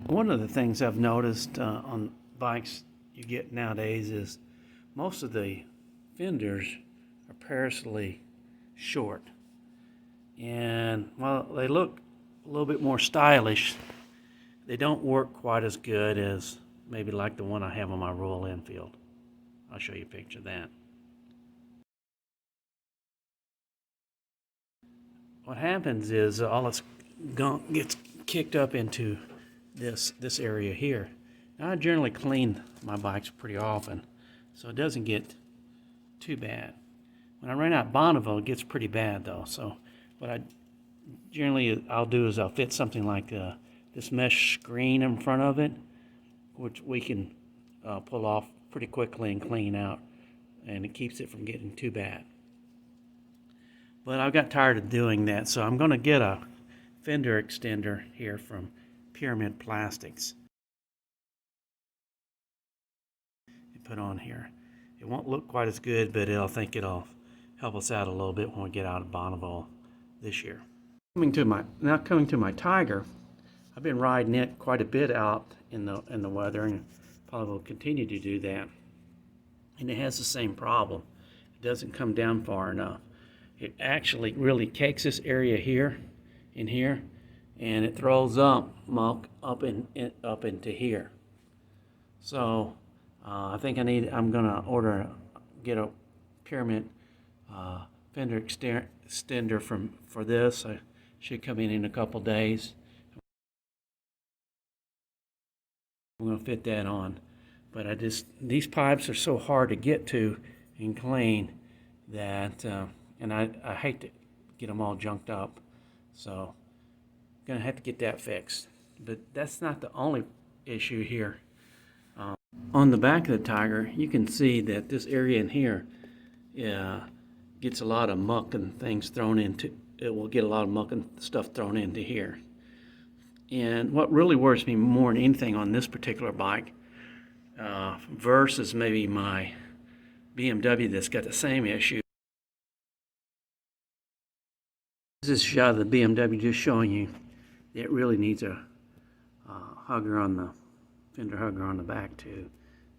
One of the things I've noticed on bikes you get nowadays is most of the fenders are perilously short. And while they look a little bit more stylish, they don't work quite as good as maybe like the one I have on my Royal Enfield. I'll show you a picture of that. What happens is all its gunk gets kicked up into this area here. Now, I generally clean my bikes pretty often, so it doesn't get too bad. When I run out Bonneville, it gets pretty bad though. So what I'll do is I'll fit something like this mesh screen in front of it, which we can pull off pretty quickly and clean out, and it keeps it from getting too bad. But I got tired of doing that, so I'm going to get a fender extender here from Pyramid Plastics. Put on here. It won't look quite as good, but I think it'll help us out a little bit when we get out of Bonneville this year. Coming to my Tiger, I've been riding it quite a bit out in the weather, and probably will continue to do that. And it has the same problem. It doesn't come down far enough. It actually really cakes this area here, in here, and it throws up muck up into here. So I think I'm gonna get a Pyramid fender extender for this. I should come in a couple days. I'm gonna fit that on, but these pipes are so hard to get to and clean that, and I hate to get them all junked up, so I'm gonna have to get that fixed. But that's not the only issue here. On the back of the Tiger, you can see that this area in here gets a lot of muck and things thrown into. It will get a lot of muck and stuff thrown into here. And what really worries me more than anything on this particular bike, versus maybe my BMW that's got the same issue. This is a shot of the BMW just showing you it really needs a hugger on the fender hugger on the back too,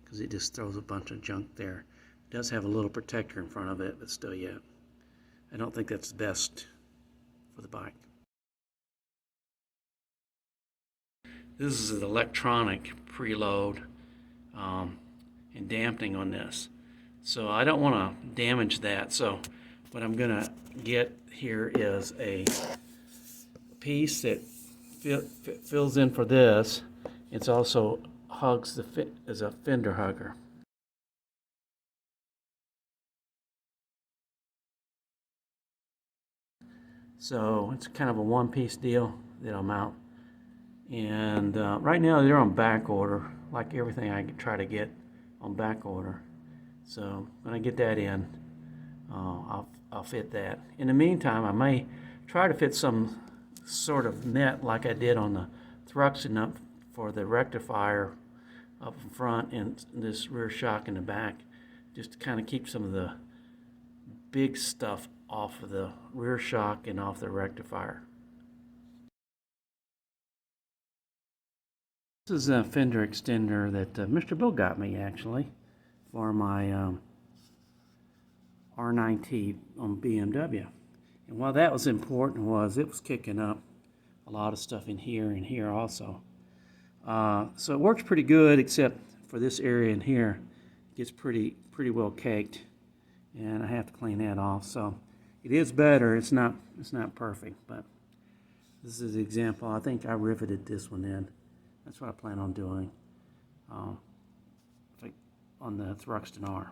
because it just throws a bunch of junk there. It does have a little protector in front of it, but still yet, I don't think that's the best for the bike. This is an electronic preload and dampening on this, so I don't want to damage that. So what I'm gonna get here is a piece that fills in for this. It's also hugs as a fender hugger. So it's kind of a one-piece deal that I'll mount. And right now they're on back order, like everything I try to get on back order. So when I get that in, I'll fit that. In the meantime, I may try to fit some sort of net like I did on the Thruxton up for the rectifier up in front and this rear shock in the back, just to kind of keep some of the big stuff off of the rear shock and off the rectifier. This is a fender extender that Mr. Bill got me actually for my R9T on BMW. And while that was important, it was kicking up a lot of stuff in here and here also. So it works pretty good, except for this area in here. It gets pretty well caked, and I have to clean that off. So it is better. It's not perfect, but this is an example. I think I riveted this one in. That's what I plan on doing on the Thruxton R.